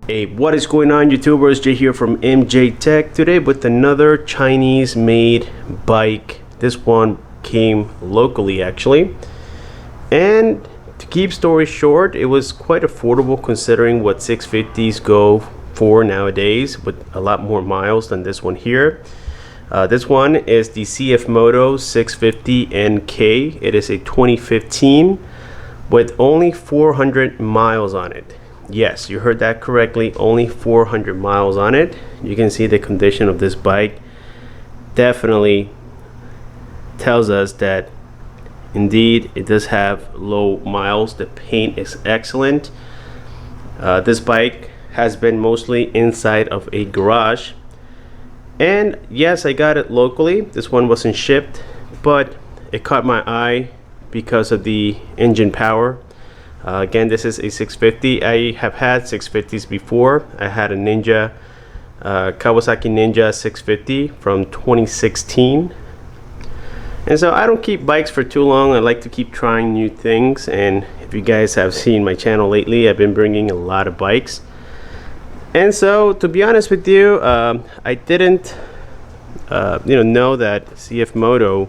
Hey, what is going on, YouTubers? Jay here from MJ Tech today with another Chinese made bike. This one came locally actually, and to keep story short, it was quite affordable considering what 650s go for nowadays, with a lot more miles than this one here. This one is the CFMoto 650 NK. It is a 2015 with only 400 miles on it. Yes, you heard that correctly, only 400 miles on it. You can see the condition of this bike definitely tells us that indeed it does have low miles. The paint is excellent. This bike has been mostly inside of a garage, and yes, I got it locally. This one wasn't shipped, but it caught my eye because of the engine power. Again, this is a 650. I have had 650s before. I had a Ninja, Kawasaki Ninja 650 from 2016. And so I don't keep bikes for too long. I like to keep trying new things. And if you guys have seen my channel lately, I've been bringing a lot of bikes. And so, to be honest with you, I didn't, know that CFMoto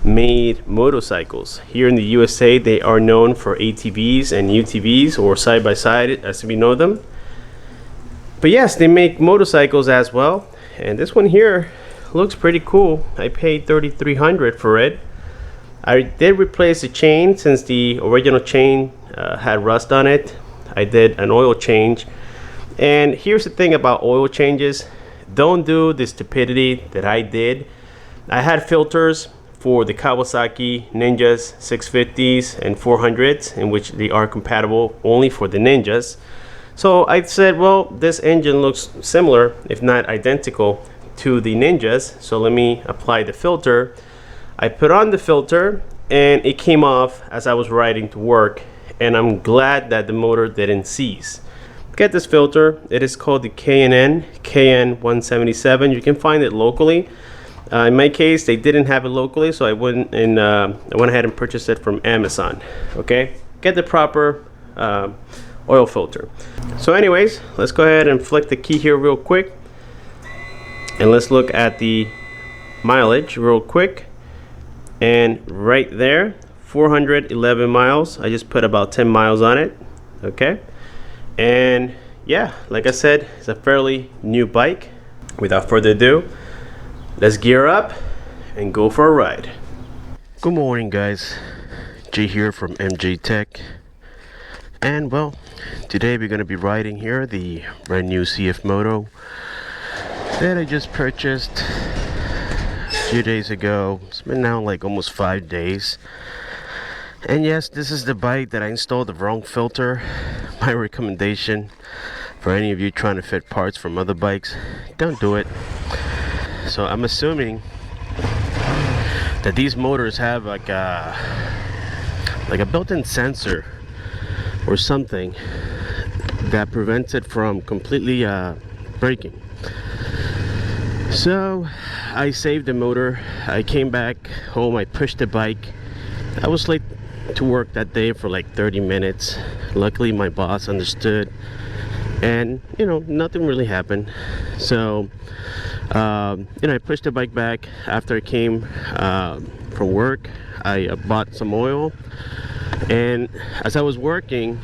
made motorcycles. Here in the USA, they are known for ATVs and UTVs, or side by side as we know them. But yes, they make motorcycles as well, and this one here looks pretty cool. I paid $3,300 for it. I did replace the chain since the original chain had rust on it. I did an oil change, and here's the thing about oil changes: don't do the stupidity that I did. I had filters for the Kawasaki Ninjas 650s and 400s, in which they are compatible only for the Ninjas. So I said, well, this engine looks similar, if not identical, to the Ninjas, so let me apply the filter. I put on the filter and it came off as I was riding to work, and I'm glad that the motor didn't seize. Get this filter. It is called the K&N KN177. You can find it locally. In my case, they didn't have it locally, so I went ahead and purchased it from Amazon. Okay, get the proper oil filter. So anyways, let's go ahead and flick the key here real quick, and let's look at the mileage real quick. And right there, 411 miles. I just put about 10 miles on it. Okay, and yeah, like I said, it's a fairly new bike. Without further ado, let's gear up and go for a ride. Good morning, guys. Jay here from MJ Tech. And well, today we're going to be riding here the brand new CFMoto that I just purchased a few days ago. It's been now like almost 5 days. And yes, this is the bike that I installed the wrong filter. My recommendation for any of you trying to fit parts from other bikes, don't do it. So I'm assuming that these motors have like a built-in sensor or something that prevents it from completely breaking. So I saved the motor. I came back home, I pushed the bike. I was late to work that day for like 30 minutes. Luckily my boss understood, and nothing really happened. So I pushed the bike back. After I came from work, I bought some oil, and as I was working,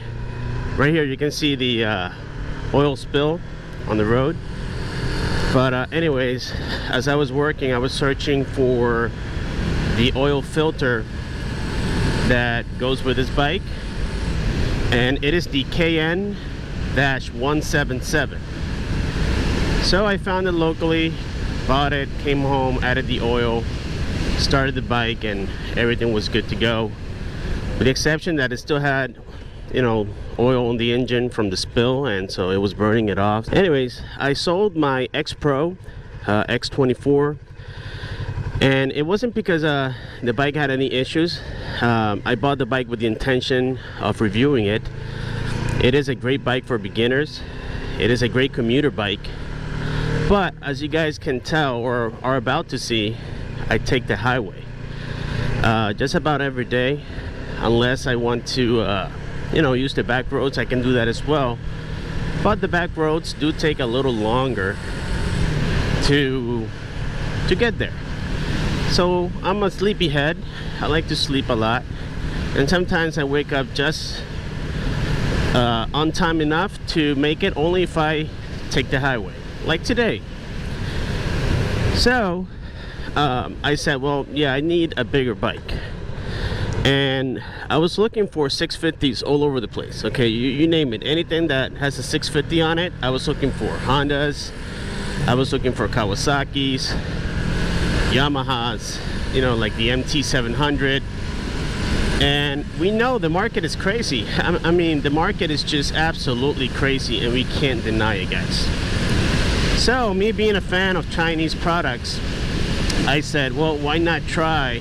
right here you can see the oil spill on the road. But anyways, as I was working, I was searching for the oil filter that goes with this bike, and it is the KN-177. So I found it locally, bought it, came home, added the oil, started the bike, and everything was good to go, with the exception that it still had oil on the engine from the spill, and so it was burning it off. Anyways, I sold my X Pro X24, and it wasn't because the bike had any issues. I bought the bike with the intention of reviewing it. It is a great bike for beginners. It is a great commuter bike. But as you guys can tell or are about to see, I take the highway just about every day, unless I want to use the back roads. I can do that as well. but the back roads do take a little longer to get there. So I'm a sleepyhead. I like to sleep a lot, and sometimes I wake up just on time enough to make it, only if I take the highway, like today. So I said, well, yeah, I need a bigger bike. And I was looking for 650s all over the place. Okay, you name it, anything that has a 650 on it, I was looking for. Hondas, I was looking for Kawasaki's, Yamahas, you know, like the MT700. And we know the market is crazy. I mean, the market is just absolutely crazy, and we can't deny it, guys. So me being a fan of Chinese products, I said, well, why not try,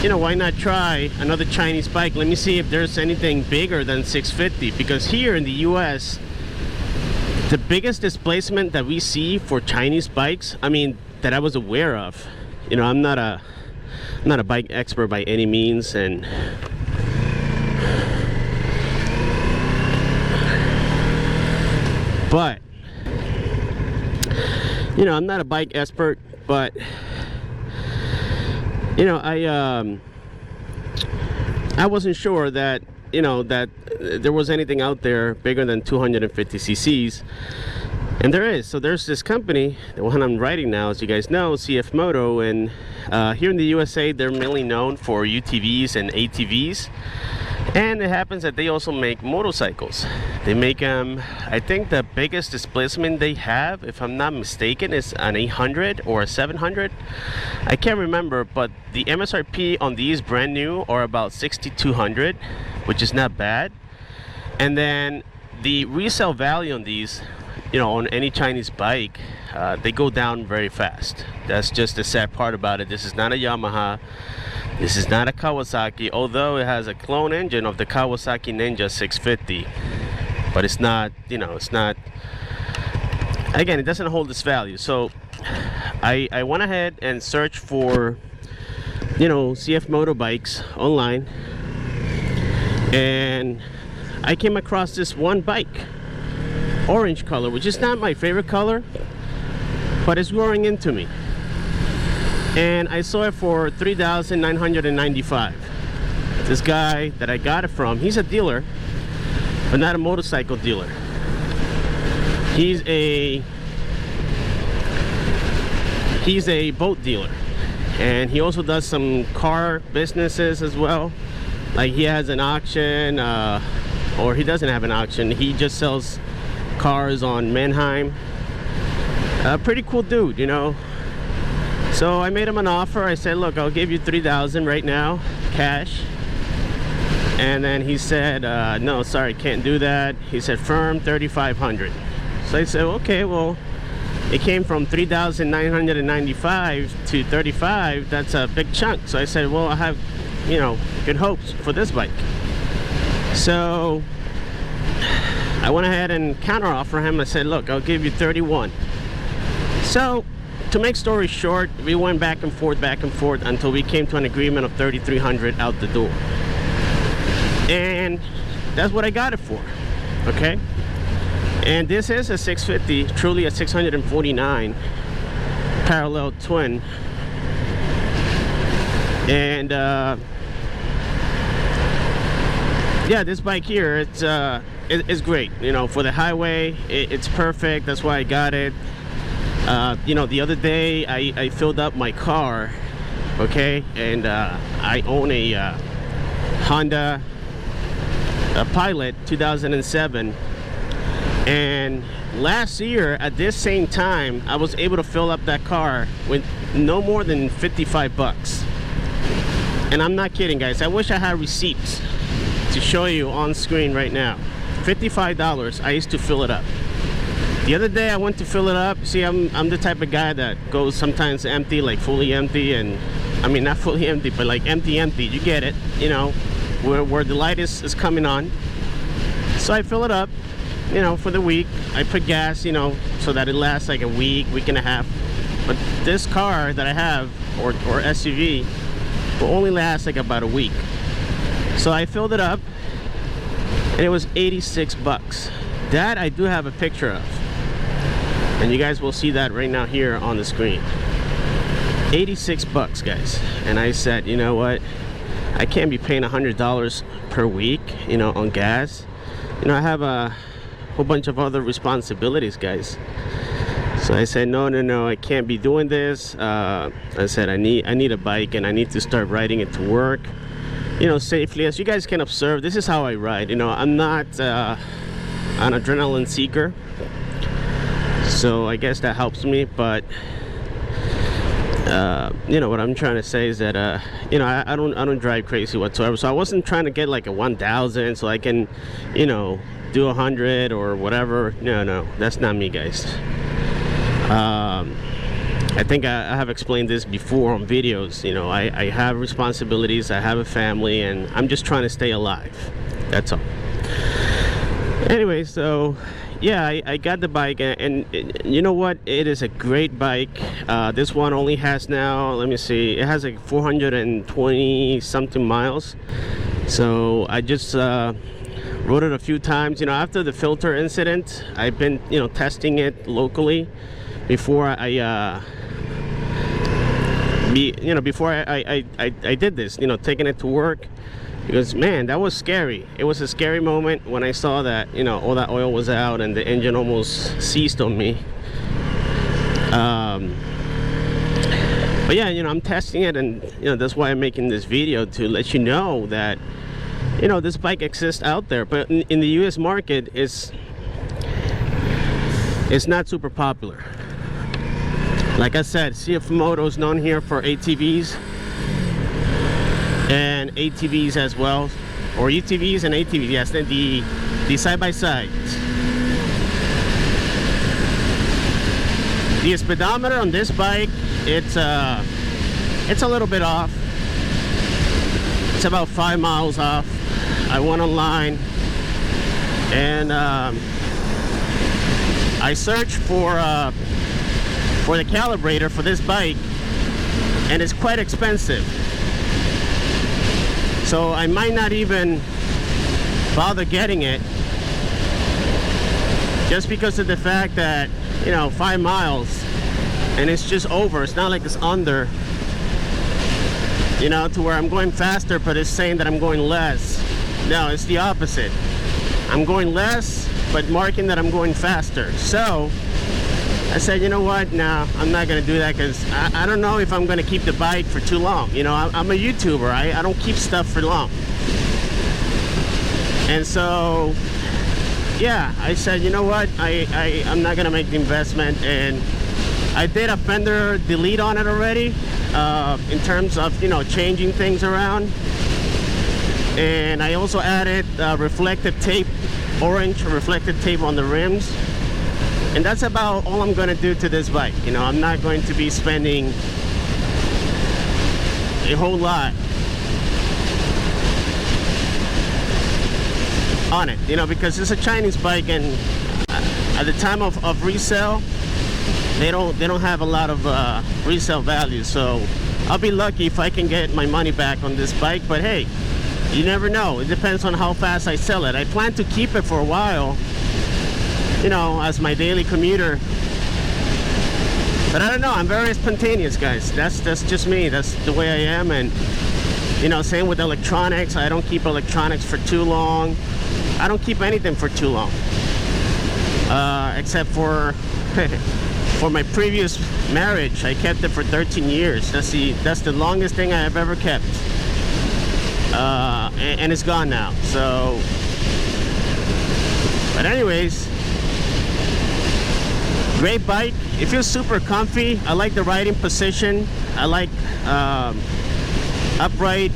you know, why not try another Chinese bike? Let me see if there's anything bigger than 650, because here in the US, the biggest displacement that we see for Chinese bikes, I mean, that I was aware of, you know, I'm not a bike expert by any means, and but you know, I'm not a bike expert, but you know, I wasn't sure that, you know, that there was anything out there bigger than 250 cc's, and there is. So there's this company, the one I'm riding now, as you guys know, CFMoto, and here in the USA they're mainly known for UTVs and ATVs, and it happens that they also make motorcycles. They make I think the biggest displacement they have, if I'm not mistaken, is an 800 or a 700. I can't remember, but the MSRP on these brand new are about 6,200, which is not bad. And then the resale value on these, you know, on any Chinese bike, they go down very fast. That's just the sad part about it. This is not a Yamaha, this is not a Kawasaki, although it has a clone engine of the Kawasaki Ninja 650, but it's not, you know, it's not, again, it doesn't hold this value. So I went ahead and searched for, you know, CFMoto bikes online, and I came across this one bike, orange color, which is not my favorite color, but it's growing into me. And I saw it for $3,995. This guy that I got it from, he's a dealer, but not a motorcycle dealer. He's a boat dealer, and he also does some car businesses as well. Like he has an auction, or he doesn't have an auction, he just sells cars on Manheim. A pretty cool dude, you know. So I made him an offer. I said, look, I'll give you $3,000 right now, cash. And then he said, no, sorry, can't do that. He said, firm, $3,500. So I said, okay, well, it came from $3,995 to $35,000. That's a big chunk. So I said, well, I have, you know, good hopes for this bike. So I went ahead and counter offer him. I said, look, I'll give you $31,000. So to make story short, we went back and forth until we came to an agreement of $3,300 out the door. And that's what I got it for. Okay, and this is a 650, truly a 649 parallel twin. And yeah, this bike here, it's great, you know, for the highway. It's perfect. That's why I got it. You know, the other day I filled up my car, okay, and I own a Honda Pilot 2007, and last year at this same time I was able to fill up that car with no more than 55 bucks. And I'm not kidding, guys. I wish I had receipts to show you on screen right now. $55, I used to fill it up. The other day I went to fill it up. See, I'm the type of guy that goes sometimes empty, like fully empty, and I mean not fully empty, but like empty. You get it, you know, where the light is coming on. So I fill it up, you know, for the week. I put gas, you know, so that it lasts like a week and a half. But this car that I have, or SUV, will only last like about a week. So I filled it up, and it was 86 bucks. That I do have a picture of, and you guys will see that right now here on the screen. 86 bucks, guys. And I said, you know what, I can't be paying $100 per week, you know, on gas. You know, I have a whole bunch of other responsibilities, guys. So I said, no, I can't be doing this. I said, I need a bike, and I need to start riding it to work, you know, safely. As you guys can observe, this is how I ride. You know, I'm not an adrenaline seeker, so I guess that helps me. But you know what I'm trying to say is that you know, I don't drive crazy whatsoever. So I wasn't trying to get like a 1,000 so I can, you know, do 100 or whatever. No, that's not me, guys. I think I have explained this before on videos. You know, I have responsibilities, I have a family, and I'm just trying to stay alive. That's all. Anyway, so yeah, I got the bike, and you know what, it is a great bike. This one only has now, let me see, it has like 420 something miles. So I just rode it a few times. You know, after the filter incident, I've been, you know, testing it locally before I did this, you know, taking it to work. Because man, that was scary. It was a scary moment when I saw that, you know, all that oil was out and the engine almost seized on me. But yeah, you know, I'm testing it, and you know, that's why I'm making this video, to let you know that, you know, this bike exists out there. But in the US market, it's not super popular. Like I said, CF Moto is known here for ATVs and ATVs as well, or UTVs and ATVs. Yes, then the side-by-sides. The speedometer on this bike, it's a little bit off. It's about 5 miles off. I went online and I searched for the calibrator for this bike, and it's quite expensive. So I might not even bother getting it, just because of the fact that, you know, 5 miles and it's just over. It's not like it's under, you know, to where I'm going faster, but it's saying that I'm going less. No, it's the opposite. I'm going less, but marking that I'm going faster. So I said, you know what, no, I'm not gonna do that, because I don't know if I'm gonna keep the bike for too long. You know, I'm a YouTuber. I don't keep stuff for long. And so yeah, I said, you know what, I'm not gonna make the investment. And I did a fender delete on it already, in terms of, you know, changing things around. And I also added reflective tape, orange reflective tape on the rims. And that's about all I'm going to do to this bike. You know, I'm not going to be spending a whole lot on it, you know, because it's a Chinese bike, and at the time of resale, they don't have a lot of resale value. So I'll be lucky if I can get my money back on this bike. But hey, you never know. It depends on how fast I sell it. I plan to keep it for a while, you know, as my daily commuter. But I don't know, I'm very spontaneous, guys. That's just me. That's the way I am. And you know, same with electronics. I don't keep electronics for too long. I don't keep anything for too long, except for for my previous marriage. I kept it for 13 years. That's the longest thing I have ever kept, and it's gone now. So, but anyways, great bike. It feels super comfy. I like the riding position. I like upright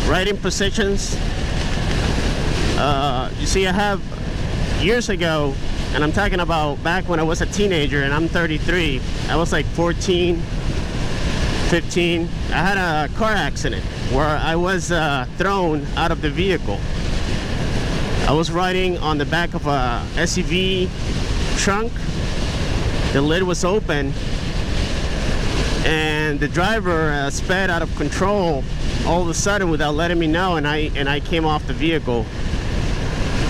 riding positions. You see, I have years ago, and I'm talking about back when I was a teenager, and I'm 33. I was like 14, 15. I had a car accident where I was thrown out of the vehicle. I was riding on the back of a SUV trunk. The lid was open, and the driver sped out of control all of a sudden without letting me know, and I came off the vehicle.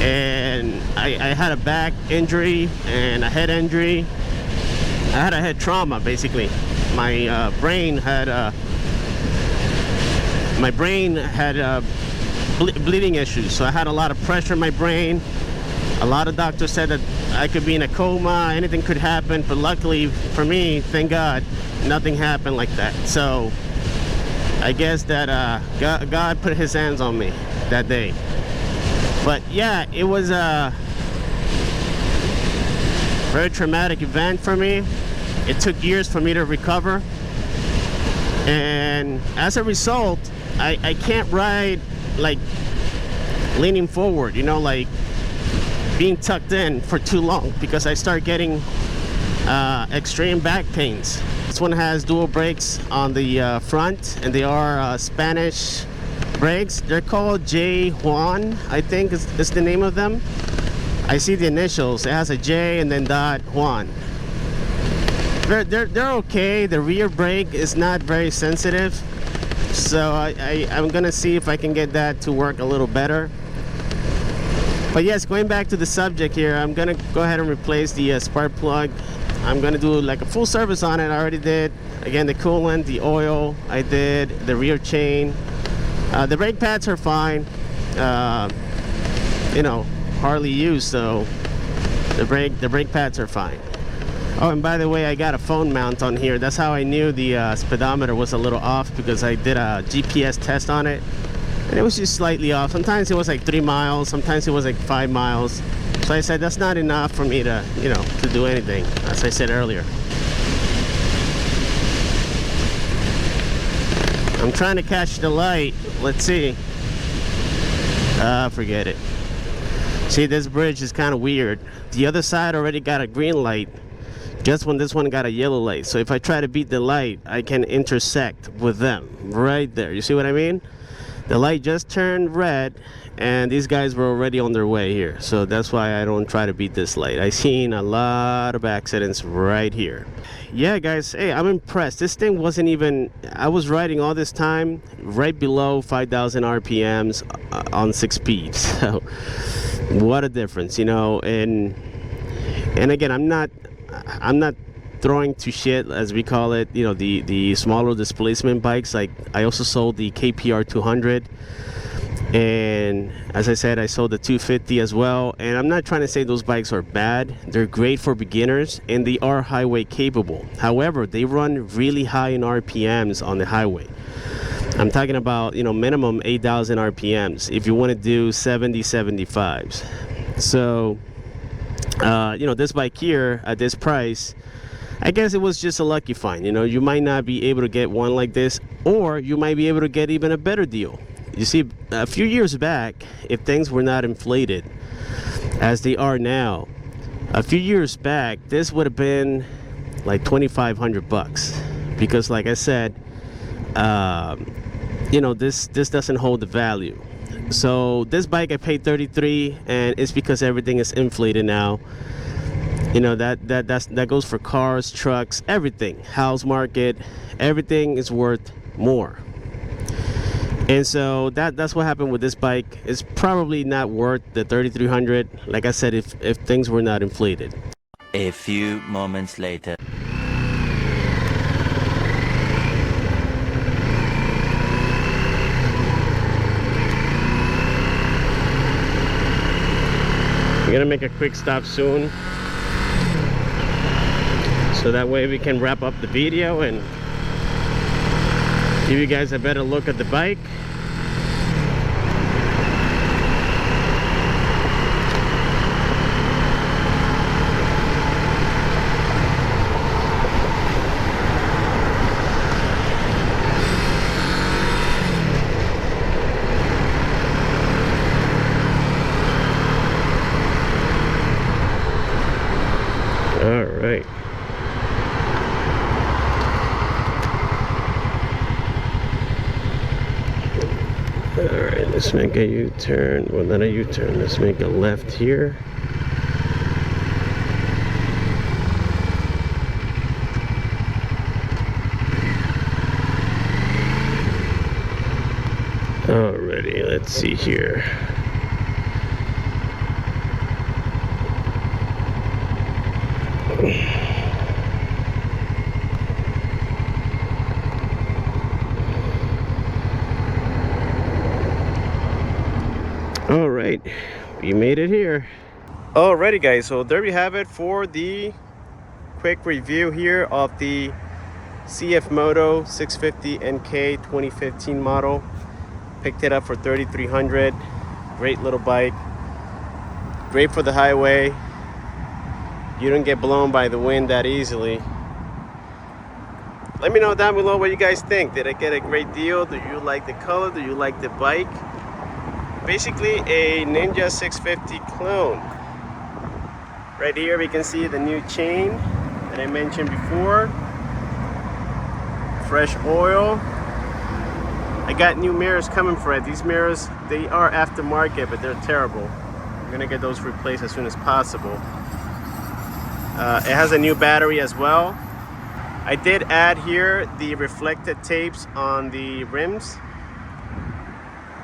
and I had a back injury and a head injury. I had a head trauma, basically. My brain had bleeding issues, so I had a lot of pressure in my brain. A lot of doctors said that I could be in a coma, anything could happen, but luckily for me, thank God, nothing happened like that. So I guess that God put his hands on me that day. But yeah, it was a very traumatic event for me. It took years for me to recover, and as a result, I can't ride like leaning forward, you know, like being tucked in for too long, because I start getting extreme back pains. This one has dual brakes on the front, and they are Spanish brakes. They're called J Juan, I think is the name of them. I see the initials. It has a J and then dot Juan. They're okay. The rear brake is not very sensitive, so I'm gonna see if I can get that to work a little better. But yes, going back to the subject here, I'm gonna go ahead and replace the spark plug. I'm gonna do like a full service on it. I already did. Again, the coolant, the oil, I did the rear chain. The brake pads are fine. You know, hardly used, so the brake pads are fine. Oh, and by the way, I got a phone mount on here. That's how I knew the speedometer was a little off, because I did a GPS test on it, and it was just slightly off. Sometimes it was like 3 miles, sometimes it was like 5 miles. So I said that's not enough for me to, you know, to do anything, as I said earlier. I'm trying to catch the light. Let's see. Forget it. See, this bridge is kind of weird. The other side already got a green light, just when this one got a yellow light. So if I try to beat the light, I can intersect with them right there. You see what I mean? The light just turned red, and these guys were already on their way here. So that's why I don't try to beat this light. I've seen a lot of accidents right here. Yeah, guys, hey, I'm impressed. This thing wasn't even, I was riding all this time right below 5,000 RPMs on 6 speeds. So what a difference, you know. And again, I'm not throwing to shit, as we call it, you know, the smaller displacement bikes. Like, I also sold the KPR 200, and as I said, I sold the 250 as well. And I'm not trying to say those bikes are bad. They're great for beginners, and they are highway capable. However, they run really high in RPMs on the highway. I'm talking about, you know, minimum 8,000 RPMs if you want to do 70, 75s. So you know, this bike here at this price, I guess it was just a lucky find. You know, you might not be able to get one like this, or you might be able to get even a better deal. You see, a few years back, if things were not inflated as they are now, a few years back, this would have been like $2,500, because like I said, you know, this doesn't hold the value. So this bike I paid $33, and it's because everything is inflated now. You know, that goes for cars, trucks, everything. House market, everything is worth more. And so that's what happened with this bike. It's probably not worth the $3,300, like I said, if things were not inflated. A few moments later. We're gonna make a quick stop soon, so that way we can wrap up the video and give you guys a better look at the bike. All right. Alright, let's make a U-turn. Well, not a U-turn. Let's make a left here. Alrighty, let's see here. right, we made it here. Alrighty guys, so there we have it for the quick review here of the CF Moto 650 NK 2015 model. Picked it up for $3,300. Great little bike, great for the highway. You don't get blown by the wind that easily. Let me know down below what you guys think. Did I get a great deal? Do you like the color? Do you like the bike? Basically a Ninja 650 clone. Right here we can see the new chain that I mentioned before. Fresh oil. I got new mirrors coming for it. These mirrors, they are aftermarket, but they're terrible. I'm gonna get those replaced as soon as possible. It has a new battery as well. I did add here the reflected tapes on the rims,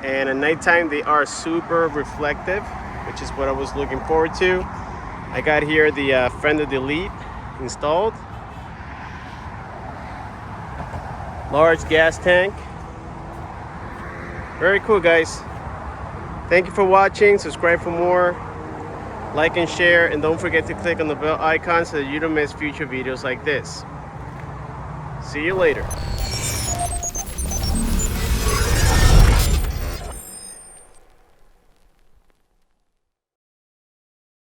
and at nighttime they are super reflective, which is what I was looking forward to. I got here the Fender Delete installed. Large gas tank. Very cool guys. Thank you for watching. Subscribe for more. Like and share, and don't forget to click on the bell icon so that you don't miss future videos like this. See you later.